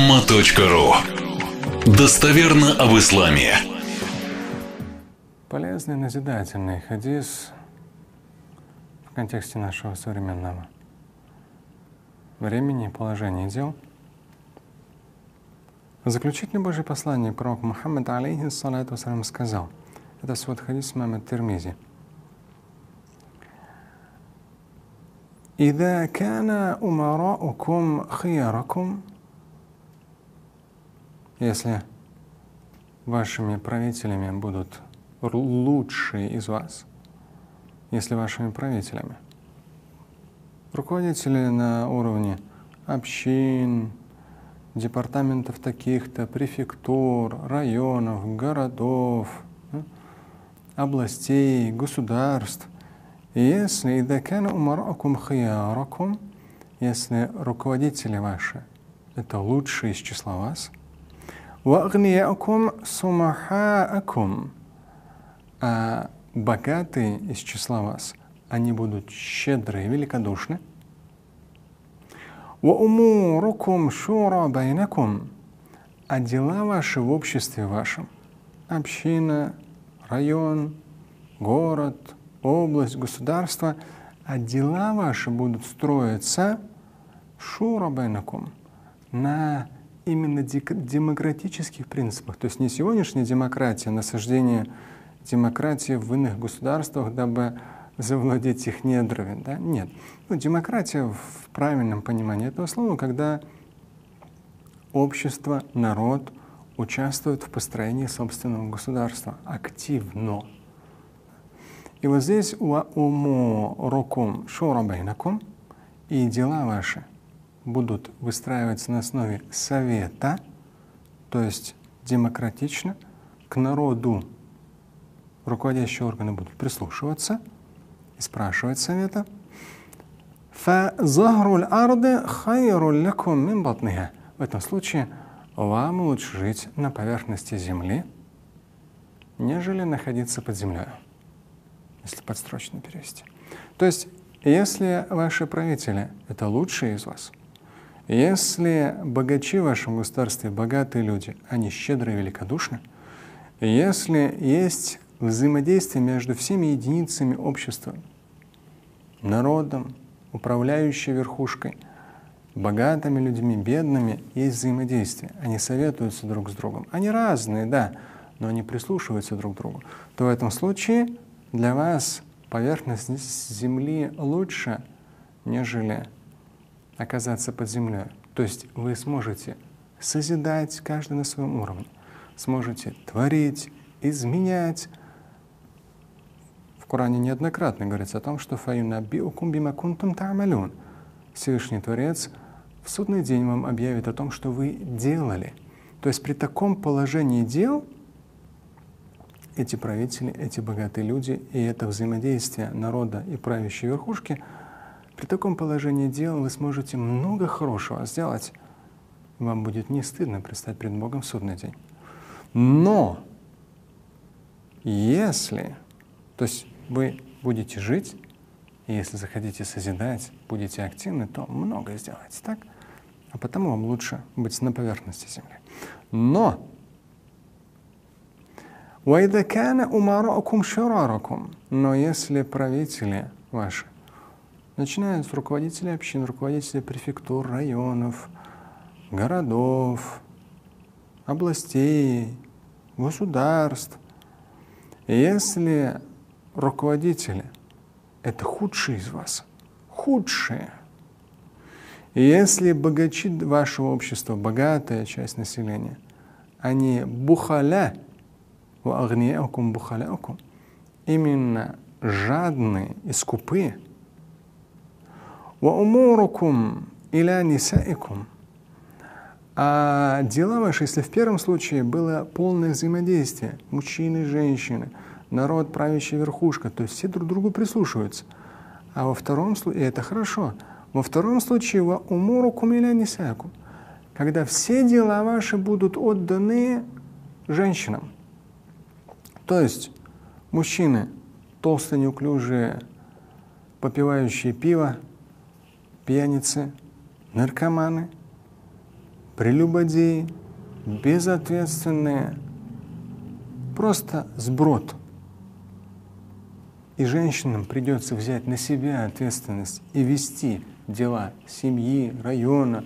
umma.ru. Достоверно об исламе. Полезный, назидательный хадис в контексте нашего современного времени, положения дел. Заключительное Божье послание пророк Мухаммад, алейхиссалату вассалям, сказал, это свод хадис имама Тирмизи: «Ида кана умараукум хияракум», если вашими правителями будут лучшие из вас, если вашими правителями, руководители на уровне общин, департаментов таких-то, префектур, районов, городов, областей, государств, если идакана умаракум хияракум, если руководители ваши — это лучшие из числа вас, ва агнияакум сумахаакум, а богатые из числа вас, они будут щедры и великодушны, ва умурукум шура байнакум, а дела ваши в обществе вашем, община, район, город, область, государство, а дела ваши будут строиться шура байнакум, на именно демократических принципах. То есть не сегодняшняя демократия, насаждение демократии в иных государствах, дабы завладеть их недрами. Да? Нет. Демократия в правильном понимании этого слова, когда общество, народ участвует в построении собственного государства активно. И вот здесь умурукум шура байнакум, и дела ваши будут выстраиваться на основе совета, то есть демократично, к народу руководящие органы будут прислушиваться и спрашивать совета. فَظَهْرُ الْأَرْضِ خَيْرٌ لَكُمْ مِنْ بَطْنِهَا. В этом случае вам лучше жить на поверхности земли, нежели находиться под землей, если подстрочно перевести. То есть, если ваши правители — это лучшие из вас, если богачи в вашем государстве, богатые люди, они щедрые и великодушны, если есть взаимодействие между всеми единицами общества, народом, управляющей верхушкой, богатыми людьми, бедными, есть взаимодействие. Они советуются друг с другом. Они разные, да, но они прислушиваются друг к другу. То в этом случае для вас поверхность земли лучше, нежели оказаться под землей. То есть вы сможете созидать каждый на своем уровне, сможете творить, изменять. В Коране неоднократно говорится о том, что «фаюнаббиукум бима кунтум та'малун». Всевышний Творец в судный день вам объявит о том, что вы делали. То есть при таком положении дел эти правители, эти богатые люди и это взаимодействие народа и правящей верхушки, при таком положении дел вы сможете много хорошего сделать. Вам будет не стыдно предстать перед Богом в судный день. Но если, то есть вы будете жить, и если захотите созидать, будете активны, то многое сделаете, так? А потому вам лучше быть на поверхности земли. Но وَإِذَا كَانَ أُمَرَاءُكُمْ شَرَارَكُمْ, но если правители ваши, начиная с руководителей общин, руководителей префектур, районов, городов, областей, государств, если руководители — это худшие из вас, худшие, и если богачи вашего общества, богатая часть населения, они бухаля, ва агнияакум бухаляакум, именно жадные и скупые, ва умурукум иля нисаикум, а дела ваши, если в первом случае было полное взаимодействие, мужчины и женщины, народ, правящая верхушка, то есть все друг к другу прислушиваются, а во втором случае, и это хорошо, во втором случае ва умурукум иля нисаикум, когда все дела ваши будут отданы женщинам. То есть мужчины толстые, неуклюжие, попивающие пиво, пьяницы, наркоманы, прелюбодеи, безответственные, просто сброд. И женщинам придется взять на себя ответственность и вести дела семьи, района,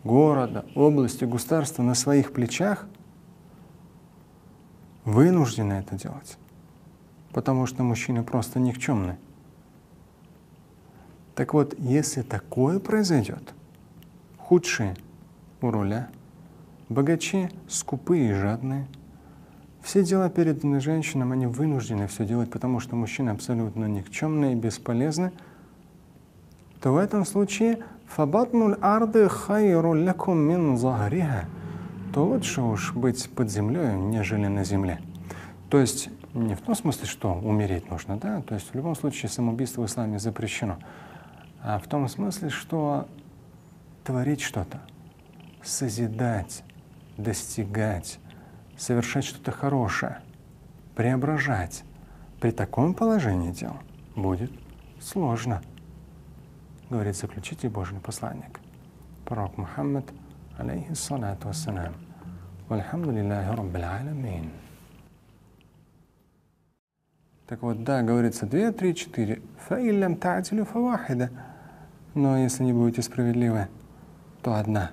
города, области, государства на своих плечах, вынуждены это делать, потому что мужчины просто никчемны. Так вот, если такое произойдет, худшие у руля, богачи скупые и жадные, все дела, переданные женщинам, они вынуждены все делать, потому что мужчины абсолютно никчемные и бесполезны, то в этом случае «фабатнуль арды хайру лякум мин захриха», то лучше уж быть под землей, нежели на земле. То есть не в том смысле, что умереть нужно, да, то есть в любом случае самоубийство в исламе запрещено, а в том смысле, что творить что-то, созидать, достигать, совершать что-то хорошее, преображать при таком положении дел будет сложно, говорит заключитель Божий посланник, пророк Мухаммад, алейхиссалату вассалям. Вальхамдулиллахи раббил аламин. Так вот, да, говорится 2, 3, 4. Фаиллям та'дилю фавахида. Но если не будете справедливы, то одна.